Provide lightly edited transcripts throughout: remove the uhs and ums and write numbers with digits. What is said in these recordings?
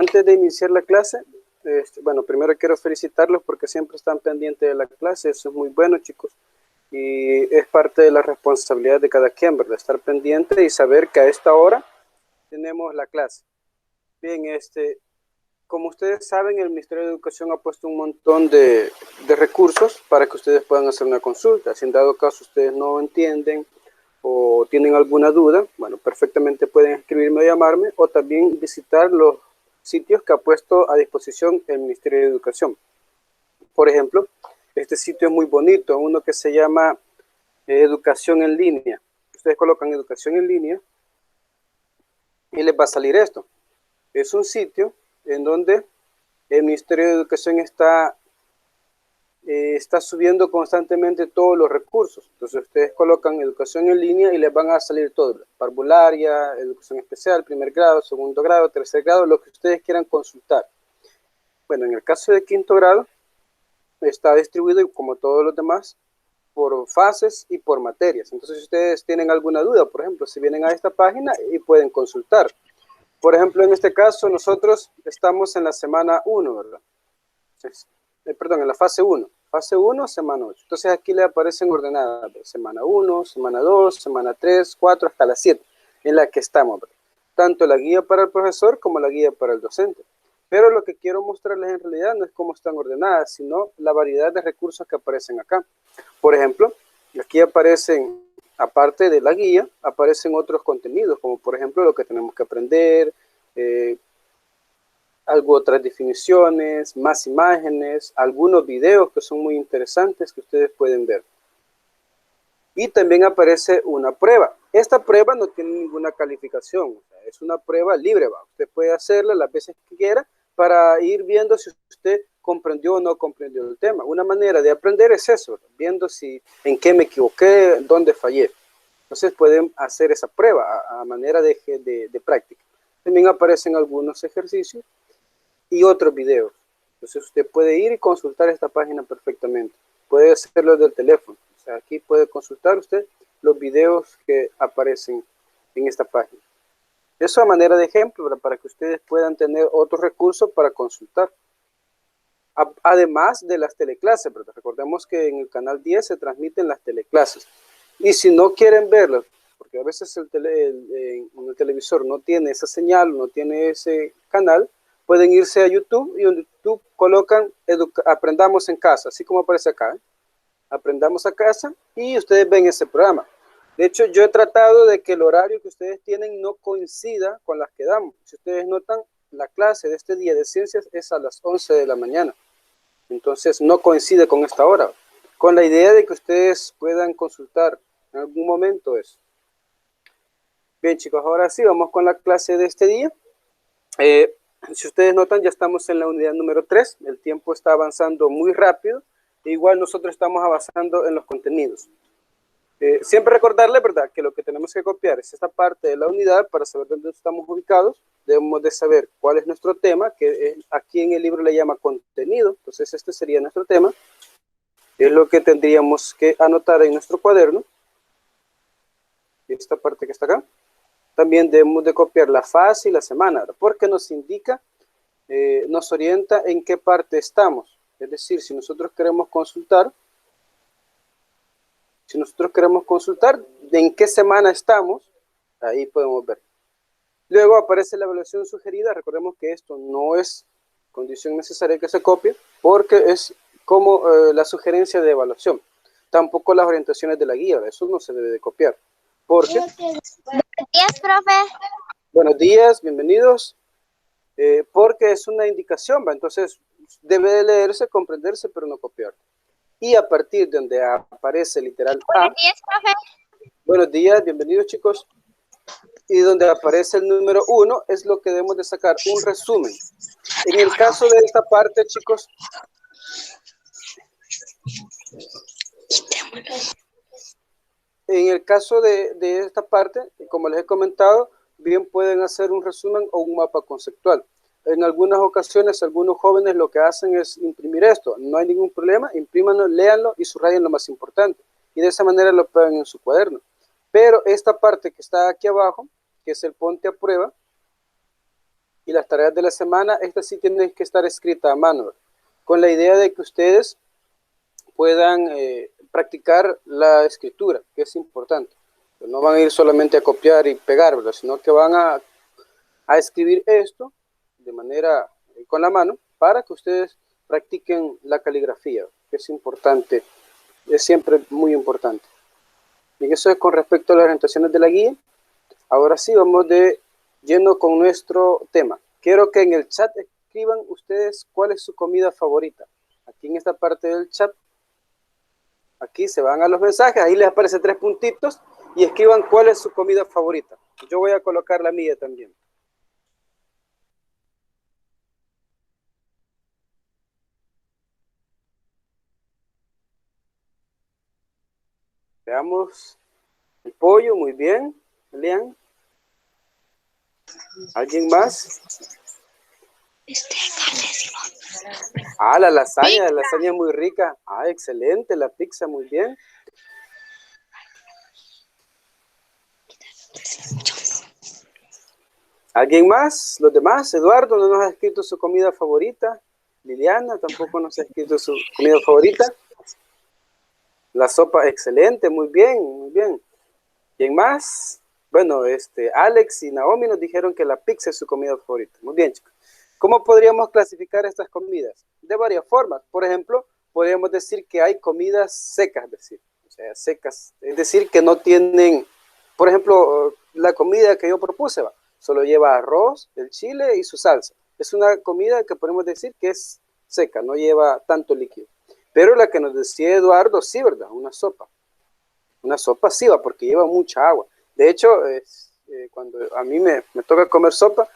Antes de iniciar la clase, bueno, primero quiero felicitarlos porque siempre están pendientes de la clase. Eso es muy bueno, chicos. Y es parte de la responsabilidad de cada quien, ¿verdad? Estar pendiente y saber que a esta hora tenemos la clase. Bien, como ustedes saben, el Ministerio de Educación ha puesto un montón de recursos para que ustedes puedan hacer una consulta. Si en dado caso ustedes no entienden o tienen alguna duda, bueno, perfectamente pueden escribirme o llamarme, o también visitar los sitios que ha puesto a disposición el Ministerio de Educación. Por ejemplo, este sitio es muy bonito, uno que se llama Educación en Línea. Ustedes colocan Educación en Línea y les va a salir esto. Es un sitio en donde el Ministerio de Educación está subiendo constantemente todos los recursos. Entonces ustedes colocan educación en línea y les van a salir todo, parvularia, educación especial, primer grado, segundo grado, tercer grado, lo que ustedes quieran consultar. Bueno, en el caso de quinto grado está distribuido, como todos los demás, por fases y por materias. Entonces si ustedes tienen alguna duda, por ejemplo, si vienen a esta página y pueden consultar. Por ejemplo, en este caso nosotros estamos en la semana 1, ¿verdad? Entonces, perdón, en la fase 1. Fase 1, semana 8. Entonces aquí le aparecen ordenadas semana 1, semana 2, semana 3, 4, hasta la 7, en la que estamos, ¿verdad? Tanto la guía para el profesor como la guía para el docente. Pero lo que quiero mostrarles en realidad no es cómo están ordenadas, sino la variedad de recursos que aparecen acá. Por ejemplo, aquí aparecen, aparte de la guía, aparecen otros contenidos, como por ejemplo lo que tenemos que aprender, otras definiciones, más imágenes, algunos videos que son muy interesantes que ustedes pueden ver. Y también aparece una prueba. Esta prueba no tiene ninguna calificación, o sea, es una prueba libre, ¿va? Usted puede hacerla las veces que quiera para ir viendo si usted comprendió o no comprendió el tema. Una manera de aprender es eso, viendo en qué me equivoqué, dónde fallé. Entonces pueden hacer esa prueba a manera de práctica. También aparecen algunos ejercicios y otros videos. Entonces usted puede ir y consultar esta página perfectamente. Puede hacerlo del teléfono. O sea, aquí puede consultar usted los videos que aparecen en esta página. Eso a manera de ejemplo, ¿verdad? Para que ustedes puedan tener otros recursos para consultar. Además de las teleclases, ¿verdad? Recordemos que en el canal 10 se transmiten las teleclases. Y si no quieren verlas, porque a veces en el televisor no tiene esa señal, no tiene ese canal, pueden irse a YouTube y en YouTube colocan Aprendamos en Casa, así como aparece acá, ¿eh? Aprendamos a Casa, y ustedes ven ese programa. De hecho, yo he tratado de que el horario que ustedes tienen no coincida con las que damos. Si ustedes notan, la clase de este día de ciencias es a las 11 de la mañana. Entonces, no coincide con esta hora. Con la idea de que ustedes puedan consultar en algún momento eso. Bien, chicos, ahora sí, vamos con la clase de este día. Si ustedes notan, ya estamos en la unidad número 3. El tiempo está avanzando muy rápido. Igual nosotros estamos avanzando en los contenidos. Siempre recordarle, ¿verdad?, que lo que tenemos que copiar es esta parte de la unidad para saber dónde estamos ubicados. Debemos de saber cuál es nuestro tema, que aquí en el libro le llama contenido. Entonces este sería nuestro tema. Es lo que tendríamos que anotar en nuestro cuaderno. Esta parte que está acá. También debemos de copiar la fase y la semana, porque nos indica, nos orienta en qué parte estamos. Es decir, si nosotros queremos consultar en qué semana estamos, ahí podemos ver. Luego aparece la evaluación sugerida. Recordemos que esto no es condición necesaria que se copie, porque es como la sugerencia de evaluación. Tampoco las orientaciones de la guía, eso no se debe de copiar. Porque, Buenos días, profe. buenos días, bienvenidos. Porque es una indicación, ¿va? Entonces debe de leerse, comprenderse, pero no copiar. Y a partir de donde aparece literal A. Buenos días, profe. Buenos días, bienvenidos, chicos. Y donde aparece el número 1 es lo que debemos de sacar, un resumen. En el caso de esta parte, chicos, en el caso de esta parte, como les he comentado, bien pueden hacer un resumen o un mapa conceptual. En algunas ocasiones, algunos jóvenes lo que hacen es imprimir esto. No hay ningún problema, imprímanlo, léanlo y subrayen lo más importante. Y de esa manera lo pegan en su cuaderno. Pero esta parte que está aquí abajo, que es el ponte a prueba, Y las tareas de la semana, estas sí tienen que estar escritas a mano, con la idea de que ustedes puedan practicar la escritura, que es importante. No van a ir solamente a copiar y pegar, ¿verdad? Sino que van a escribir esto de manera con la mano para que ustedes practiquen la caligrafía, que es importante, es siempre muy importante. Y eso es con respecto a las orientaciones de la guía. Ahora sí, vamos de lleno con nuestro tema. Quiero que en el chat escriban ustedes cuál es su comida favorita. Aquí en esta parte del chat, aquí se van a los mensajes, ahí les aparecen 3 puntitos y escriban cuál es su comida favorita. Yo voy a colocar la mía también. Veamos el pollo, muy bien. Lean. ¿Alguien más? Ah, la lasaña es muy rica. Ah, excelente, la pizza, muy bien. ¿Alguien más? ¿Los demás? Eduardo no nos ha escrito su comida favorita. Liliana tampoco nos ha escrito su comida favorita. La sopa, excelente, muy bien, muy bien. ¿Quién más? Bueno, Alex y Naomi nos dijeron que la pizza es su comida favorita. Muy bien, chicos. ¿Cómo podríamos clasificar estas comidas? De varias formas. Por ejemplo, podríamos decir que hay comidas secas, o sea, secas. Es decir, que no tienen, por ejemplo, la comida que yo propuse, solo lleva arroz, el chile y su salsa. Es una comida que podemos decir que es seca, no lleva tanto líquido. Pero la que nos decía Eduardo, sí, ¿verdad? Una sopa. Una sopa sí va, porque lleva mucha agua. De hecho, cuando a mí me toca comer sopa,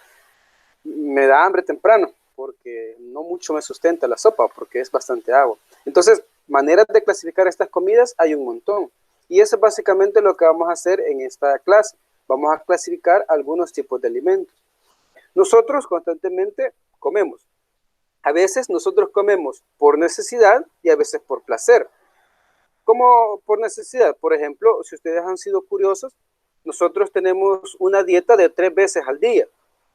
me da hambre temprano, porque no mucho me sustenta la sopa, porque es bastante agua. Entonces, maneras de clasificar estas comidas hay un montón. Y eso es básicamente lo que vamos a hacer en esta clase. Vamos a clasificar algunos tipos de alimentos. Nosotros constantemente comemos. A veces nosotros comemos por necesidad y a veces por placer. Como por necesidad. Por ejemplo, si ustedes han sido curiosos, nosotros tenemos una dieta de 3 veces al día.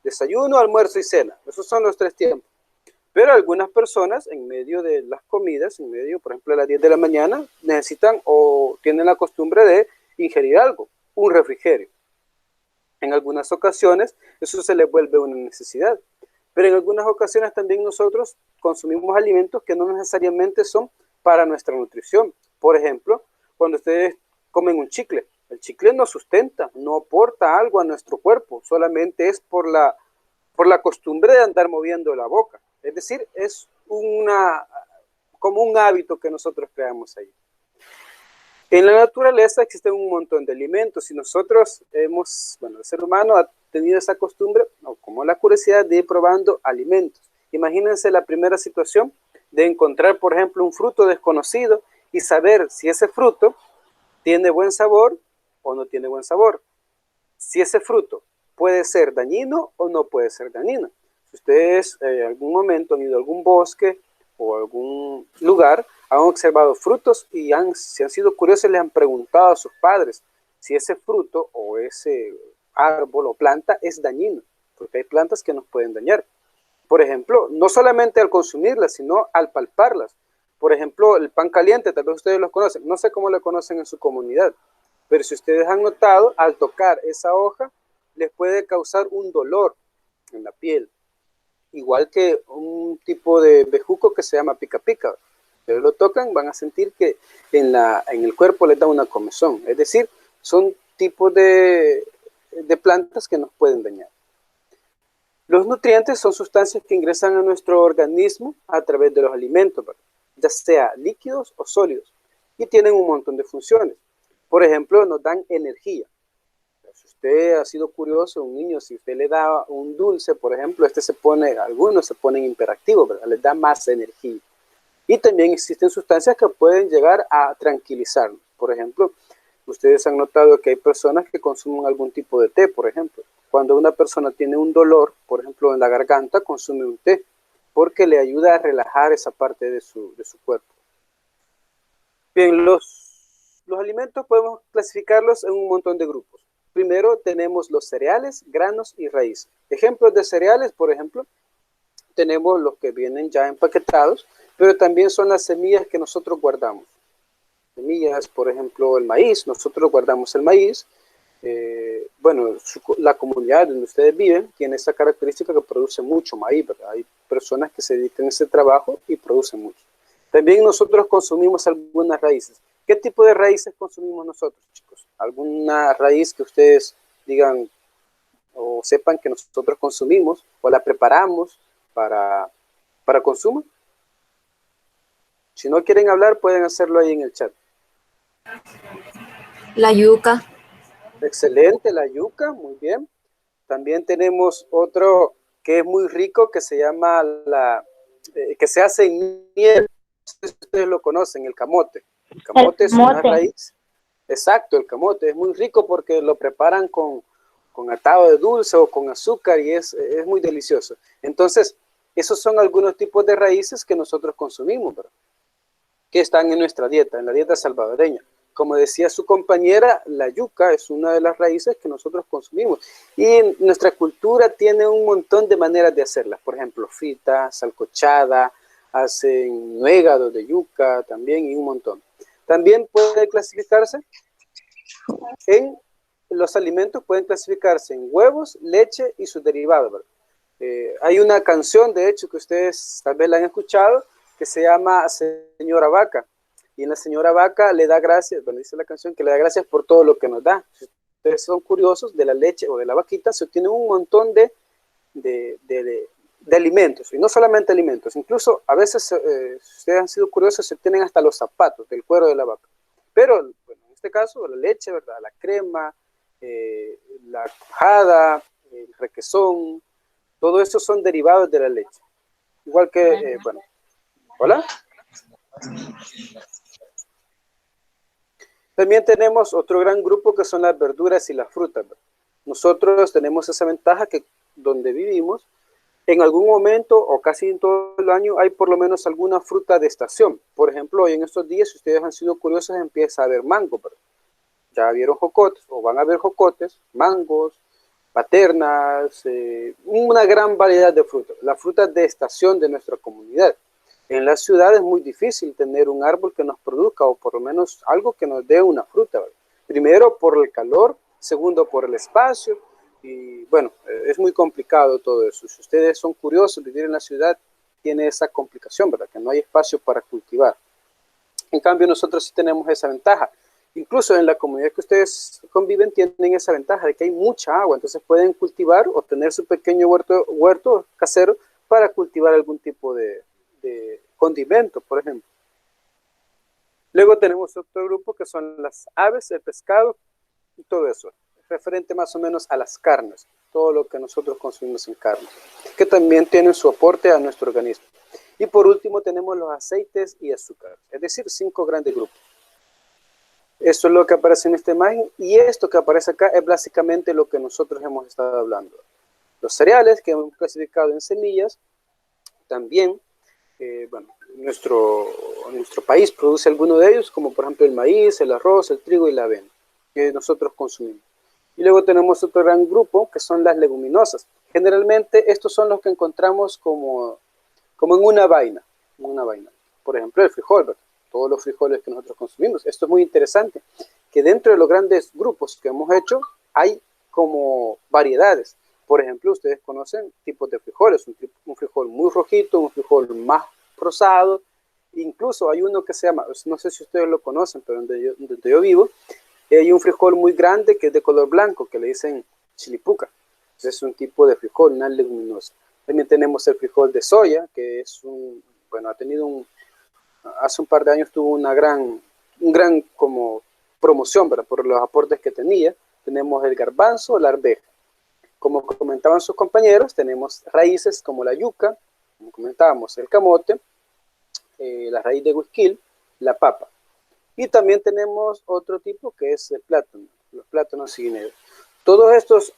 Desayuno, almuerzo y cena. Esos son los 3 tiempos. Pero algunas personas, en medio de las comidas, en medio, por ejemplo, a las 10 de la mañana, necesitan o tienen la costumbre de ingerir algo, un refrigerio. En algunas ocasiones, eso se les vuelve una necesidad. Pero en algunas ocasiones también nosotros consumimos alimentos que no necesariamente son para nuestra nutrición. Por ejemplo, cuando ustedes comen un chicle, el chicle no sustenta, no aporta algo a nuestro cuerpo, solamente es por la costumbre de andar moviendo la boca. Es decir, es como un hábito que nosotros creamos ahí. En la naturaleza existen un montón de alimentos y nosotros el ser humano ha tenido esa costumbre, o como la curiosidad de ir probando alimentos. Imagínense la primera situación de encontrar, por ejemplo, un fruto desconocido y saber si ese fruto tiene buen sabor o no tiene buen sabor. Si ese fruto puede ser dañino o no puede ser dañino. Si ustedes en algún momento han ido a algún bosque o a algún lugar, han observado frutos y si han sido curiosos, les han preguntado a sus padres si ese fruto o ese árbol o planta es dañino, porque hay plantas que nos pueden dañar. Por ejemplo, no solamente al consumirlas, sino al palparlas. Por ejemplo, el pan caliente, tal vez ustedes lo conocen, no sé cómo lo conocen en su comunidad, pero si ustedes han notado, al tocar esa hoja, les puede causar un dolor en la piel, igual que un tipo de bejuco que se llama pica pica. Ustedes lo tocan, van a sentir que en el cuerpo les da una comezón, es decir, son tipos de plantas que nos pueden dañar. Los nutrientes son sustancias que ingresan a nuestro organismo a través de los alimentos, ¿verdad? Ya sea líquidos o sólidos, y tienen un montón de funciones. Por ejemplo, nos dan energía. Si usted ha sido curioso, un niño, si usted le da un dulce, por ejemplo, algunos se ponen hiperactivos, ¿verdad? Les da más energía. Y también existen sustancias que pueden llegar a tranquilizarnos. Por ejemplo, ustedes han notado que hay personas que consumen algún tipo de té, por ejemplo. Cuando una persona tiene un dolor, por ejemplo, en la garganta, consume un té, porque le ayuda a relajar esa parte de su cuerpo. Bien, los alimentos podemos clasificarlos en un montón de grupos. primero tenemos los cereales, granos y raíces. Ejemplos de cereales, por ejemplo, tenemos los que vienen ya empaquetados, pero también son las semillas que nosotros guardamos. Semillas, por ejemplo, el maíz, nosotros guardamos el maíz. Bueno, la comunidad donde ustedes viven tiene esa característica que produce mucho maíz, ¿verdad? Hay personas que se dedican a ese trabajo y producen mucho. También nosotros consumimos algunas raíces. ¿Qué tipo de raíces consumimos nosotros, chicos? ¿Alguna raíz que ustedes digan o sepan que nosotros consumimos o la preparamos para consumo? Si no quieren hablar, pueden hacerlo ahí en el chat. La yuca. Excelente, la yuca, muy bien. También tenemos otro que es muy rico, que se llama que se hace en miel. Ustedes lo conocen, el camote. El camote es una raíz. Exacto, el camote es muy rico porque lo preparan con atado de dulce o con azúcar y es muy delicioso. Entonces, esos son algunos tipos de raíces que nosotros consumimos, ¿verdad? Que están en nuestra dieta, en la dieta salvadoreña. Como decía su compañera, la yuca es una de las raíces que nosotros consumimos. Y nuestra cultura tiene un montón de maneras de hacerlas. Por ejemplo, frita, salcochada, hacen nuegados de yuca también y un montón. También puede clasificarse en los alimentos, pueden clasificarse en huevos, leche y sus derivados, ¿verdad? Hay una canción, de hecho, que ustedes tal vez la han escuchado, que se llama Señora Vaca. Y en la Señora Vaca le da gracias, bueno, dice la canción que le da gracias por todo lo que nos da. Si ustedes son curiosos, de la leche o de la vaquita se obtiene un montón de alimentos, y no solamente alimentos, incluso a veces, si ustedes han sido curiosos, se obtienen hasta los zapatos del cuero de la vaca. Pero, bueno, en este caso, la leche, ¿verdad? La crema, la cuajada, el requesón, todo eso son derivados de la leche. Igual que, bueno, ¿hola? También tenemos otro gran grupo que son las verduras y las frutas. Nosotros tenemos esa ventaja que donde vivimos, en algún momento o casi en todo el año hay por lo menos alguna fruta de estación. Por ejemplo, hoy en estos días, si ustedes han sido curiosos, empieza a haber mango. Ya vieron jocotes o van a ver jocotes, mangos, paternas, una gran variedad de frutas. Las frutas de estación de nuestra comunidad. En la ciudad es muy difícil tener un árbol que nos produzca o por lo menos algo que nos dé una fruta, ¿verdad? Primero por el calor, segundo por el espacio y bueno, es muy complicado todo eso. Si ustedes son curiosos, vivir en la ciudad tiene esa complicación, ¿verdad? Que no hay espacio para cultivar. En cambio nosotros sí tenemos esa ventaja. Incluso en la comunidad que ustedes conviven tienen esa ventaja de que hay mucha agua, entonces pueden cultivar o tener su pequeño huerto casero para cultivar algún tipo de condimentos, por ejemplo. Luego tenemos otro grupo que son las aves, el pescado y todo eso, referente más o menos a las carnes, todo lo que nosotros consumimos en carne, que también tienen su aporte a nuestro organismo. Y por último tenemos los aceites y azúcar, es decir, 5 grandes grupos. Esto es lo que aparece en esta imagen y esto que aparece acá es básicamente lo que nosotros hemos estado hablando. Los cereales que hemos clasificado en semillas, también bueno, nuestro país produce algunos de ellos, como por ejemplo el maíz, el arroz, el trigo y la avena, que nosotros consumimos. Y luego tenemos otro gran grupo, que son las leguminosas. Generalmente estos son los que encontramos como en una vaina. Por ejemplo, el frijol, ¿verdad? Todos los frijoles que nosotros consumimos. Esto es muy interesante, que dentro de los grandes grupos que hemos hecho, hay como variedades. Por ejemplo, ustedes conocen tipos de frijoles, un frijol muy rojito, un frijol más rosado, incluso hay uno que se llama, no sé si ustedes lo conocen, pero donde yo vivo, hay un frijol muy grande que es de color blanco, que le dicen chilipuca. Ese es un tipo de frijol, una leguminosa. También tenemos el frijol de soya, que es bueno, hace un par de años tuvo un gran como promoción, ¿verdad? Por los aportes que tenía. Tenemos el garbanzo, la arveja. Como comentaban sus compañeros, tenemos raíces como la yuca, como comentábamos, el camote, la raíz de huisquil, la papa. Y también tenemos otro tipo que es el plátano, los plátanos guineos. Todos estos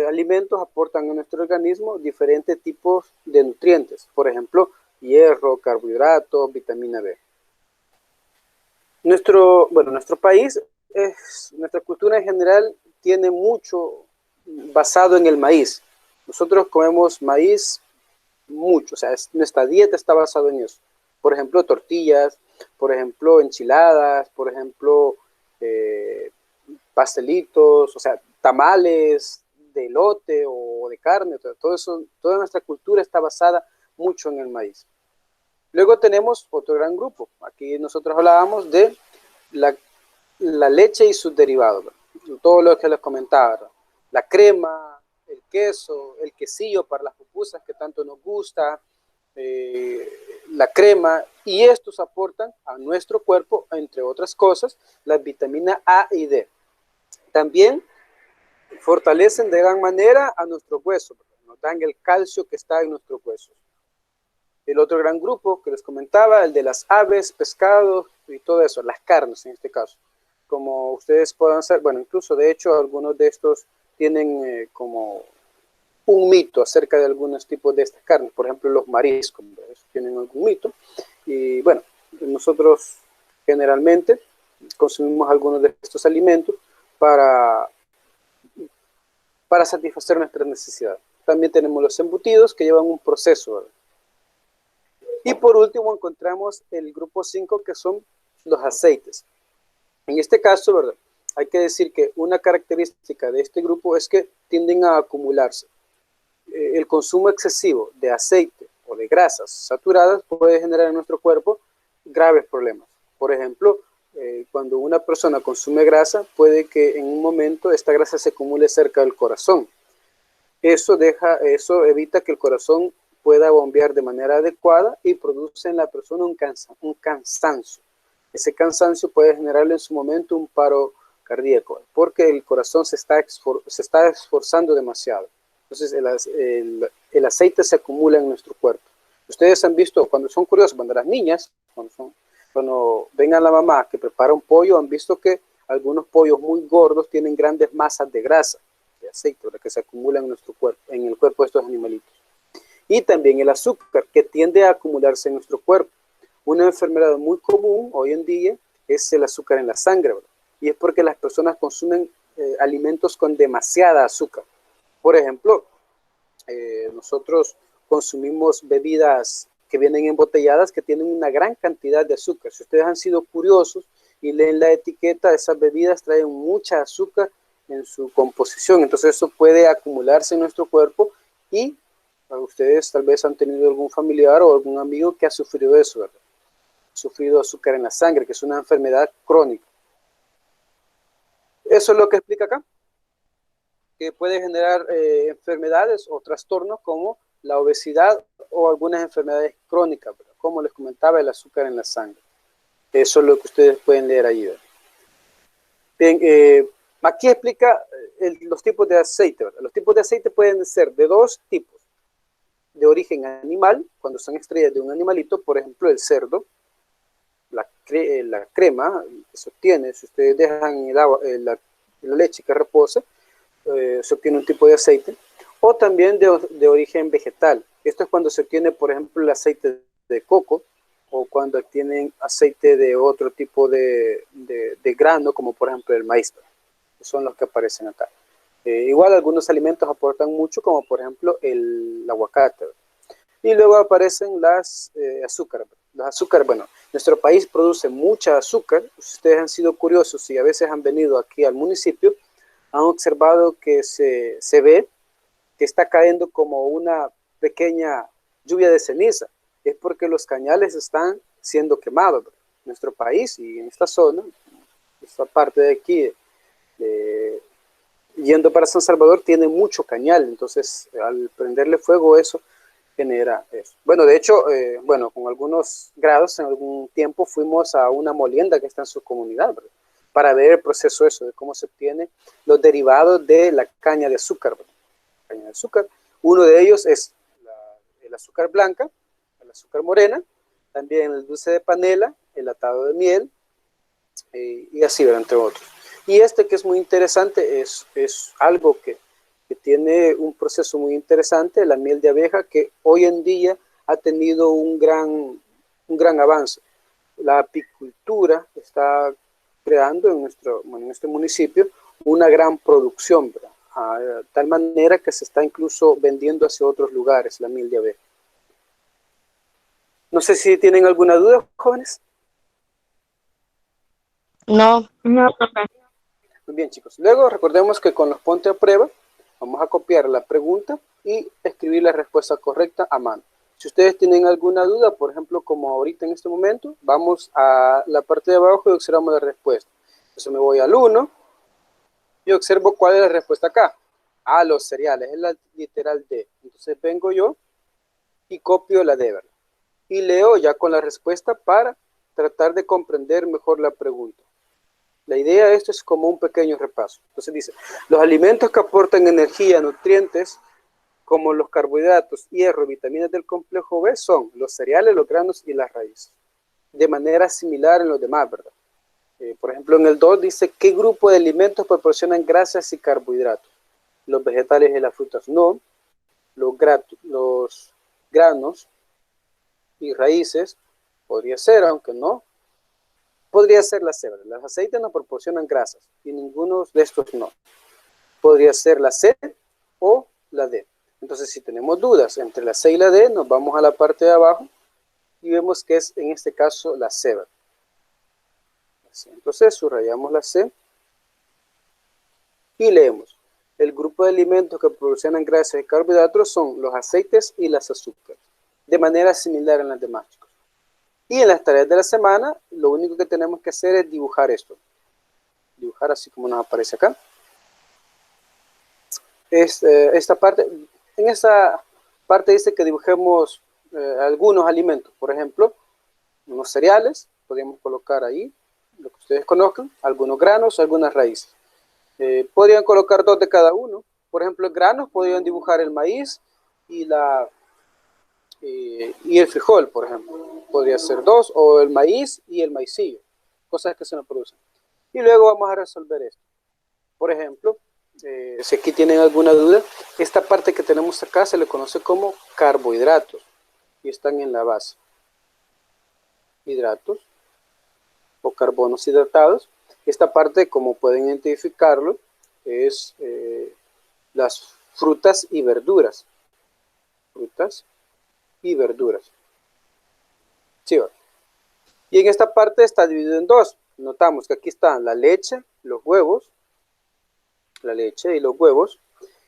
alimentos aportan a nuestro organismo diferentes tipos de nutrientes, por ejemplo, hierro, carbohidratos, vitamina B. Nuestro país, nuestra cultura en general tiene mucho basado en el maíz. Nosotros comemos maíz mucho, o sea, nuestra dieta está basada en eso. Por ejemplo, tortillas, por ejemplo, enchiladas, por ejemplo, pastelitos, o sea, tamales de elote o de carne, todo eso, toda nuestra cultura está basada mucho en el maíz. Luego tenemos otro gran grupo. Aquí nosotros hablábamos de la leche y sus derivados, ¿verdad? Todo lo que les comentaba, ¿verdad? La crema, el queso, el quesillo para las pupusas que tanto nos gusta, la crema, y estos aportan a nuestro cuerpo, entre otras cosas, las vitaminas A y D. También fortalecen de gran manera a nuestros huesos, ¿verdad? Nos dan el calcio que está en nuestros huesos. El otro gran grupo que les comentaba, el de las aves, pescados y todo eso, las carnes en este caso. Como ustedes puedan saber, bueno, incluso de hecho algunos de estos tienen como un mito acerca de algunos tipos de estas carnes. Por ejemplo, los mariscos, ¿verdad? Tienen algún mito. Y bueno, nosotros generalmente consumimos algunos de estos alimentos para satisfacer nuestras necesidades. También tenemos los embutidos que llevan un proceso, ¿verdad? Y por último encontramos el grupo 5 que son los aceites. En este caso, ¿verdad? Hay que decir que una característica de este grupo es que tienden a acumularse. El consumo excesivo de aceite o de grasas saturadas puede generar en nuestro cuerpo graves problemas. Por ejemplo, cuando una persona consume grasa, puede que en un momento esta grasa se acumule cerca del corazón. Eso evita que el corazón pueda bombear de manera adecuada y produce en la persona un cansancio. Ese cansancio puede generarle en su momento un paro cardíaco, porque el corazón se está esforzando demasiado. Entonces el aceite se acumula en nuestro cuerpo. Ustedes han visto, cuando son curiosos, cuando las niñas, cuando ven a la mamá que prepara un pollo, han visto que algunos pollos muy gordos tienen grandes masas de grasa, de aceite, que se acumula en nuestro cuerpo, en el cuerpo de estos animalitos. Y también el azúcar, que tiende a acumularse en nuestro cuerpo. Una enfermedad muy común hoy en día es el azúcar en la sangre, ¿verdad? Y es porque las personas consumen alimentos con demasiada azúcar. Por ejemplo, nosotros consumimos bebidas que vienen embotelladas que tienen una gran cantidad de azúcar. Si ustedes han sido curiosos y leen la etiqueta, esas bebidas traen mucha azúcar en su composición. Entonces eso puede acumularse en nuestro cuerpo y ustedes tal vez han tenido algún familiar o algún amigo que ha sufrido eso, ¿verdad? Ha sufrido azúcar en la sangre, que es una enfermedad crónica. Eso es lo que explica acá, que puede generar enfermedades o trastornos como la obesidad o algunas enfermedades crónicas, ¿verdad? Como les comentaba, el azúcar en la sangre. Eso es lo que ustedes pueden leer allí, ¿verdad? Bien, aquí explica los tipos de aceite, ¿verdad? Los tipos de aceite pueden ser de dos tipos: de origen animal, cuando son extraídas de un animalito, por ejemplo el cerdo, la crema que se obtiene, si ustedes dejan el agua, la leche que repose, se obtiene un tipo de aceite, o también de origen vegetal. Esto es cuando se obtiene, por ejemplo, el aceite de coco, o cuando obtienen aceite de otro tipo de grano, como por ejemplo el maíz, que son los que aparecen acá. Igual algunos alimentos aportan mucho, como por ejemplo el aguacate. Y luego aparecen las azúcares. Los azúcares, bueno, nuestro país produce mucha azúcar. Si ustedes han sido curiosos y a veces han venido aquí al municipio, han observado que se ve que está cayendo como una pequeña lluvia de ceniza. Es porque los cañales están siendo quemados. Nuestro país y en esta zona, esta parte de aquí, yendo para San Salvador, tiene mucho cañal. Entonces, al prenderle fuego, eso genera eso. Bueno, de hecho, bueno, con algunos grados, en algún tiempo fuimos a una molienda que está en su comunidad, ¿verdad? Para ver el proceso eso, de cómo se obtiene los derivados de la caña de azúcar, ¿verdad? Caña de azúcar. Uno de ellos es el azúcar blanca, el azúcar morena, también el dulce de panela, el atado de miel, y así, ¿verdad? Entre otros. Y este que es muy interesante es algo que tiene un proceso muy interesante, la miel de abeja, que hoy en día ha tenido un gran avance. La apicultura está creando en nuestro municipio una gran producción, ¿verdad? De tal manera que se está incluso vendiendo hacia otros lugares la miel de abeja. No sé si tienen alguna duda, jóvenes. No. No, profe. Muy bien, chicos. Luego recordemos que con los ponte a prueba vamos a copiar la pregunta y escribir la respuesta correcta a mano. Si ustedes tienen alguna duda, por ejemplo, como ahorita en este momento, vamos a la parte de abajo y observamos la respuesta. Entonces me voy al 1 y observo cuál es la respuesta acá. Ah, los cereales, es la literal D. Entonces vengo yo y copio la D, ¿verdad? Y leo ya con la respuesta para tratar de comprender mejor la pregunta. La idea de esto es como un pequeño repaso. Entonces dice, los alimentos que aportan energía, nutrientes, como los carbohidratos, hierro, vitaminas del complejo B, son los cereales, los granos y las raíces. De manera similar en los demás, ¿verdad? Por ejemplo, en el 2 dice, ¿qué grupo de alimentos proporcionan grasas y carbohidratos? Los vegetales y las frutas no. Los granos y raíces podría ser, aunque no. Podría ser la C. Los aceites no proporcionan grasas y ninguno de estos no. Podría ser la C o la D. Entonces, si tenemos dudas entre la C y la D, nos vamos a la parte de abajo y vemos que es en este caso la C. Entonces, subrayamos la C y leemos. El grupo de alimentos que proporcionan grasas y carbohidratos son los aceites y las azúcares, de manera similar en las demás, chicos. Y en las tareas de la semana, lo único que tenemos que hacer es dibujar esto. Dibujar así como nos aparece acá. Esta parte, en esta parte dice que dibujemos algunos alimentos. Por ejemplo, unos cereales, podríamos colocar ahí, lo que ustedes conozcan, algunos granos, algunas raíces. Podrían colocar 2 de cada uno. Por ejemplo, granos podrían dibujar el maíz y el frijol, por ejemplo. Podría ser 2, o el maíz y el maicillo, cosas que se nos producen. Y luego vamos a resolver esto. Por ejemplo, si aquí tienen alguna duda, esta parte que tenemos acá se le conoce como carbohidratos y están en la base. Hidratos o carbonos hidratados. Esta parte, como pueden identificarlo, es las frutas y verduras. Frutas y verduras. ¿Sí? Y en esta parte está dividido en dos. Notamos que aquí están la leche, los huevos, la leche y los huevos.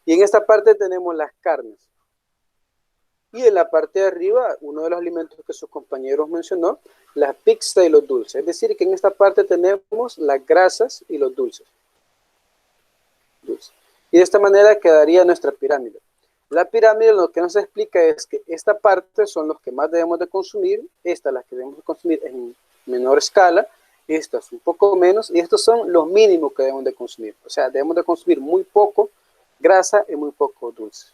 Y en esta parte tenemos las carnes. Y en la parte de arriba, uno de los alimentos que sus compañeros mencionó, la pizza y los dulces. Es decir, que en esta parte tenemos las grasas y los dulces. Y de esta manera quedaría nuestra pirámide. La pirámide lo que nos explica es que esta parte son los que más debemos de consumir, estas las que debemos de consumir en menor escala, estas un poco menos, y estos son los mínimos que debemos de consumir. O sea, debemos de consumir muy poco grasa y muy poco dulce.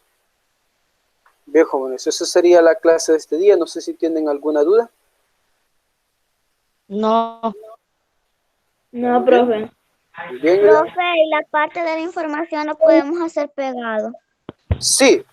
Bien, jóvenes, esa sería la clase de este día. No sé si tienen alguna duda. No. No, profe. Bien, Profe, y la parte de la información lo podemos hacer pegado. sí,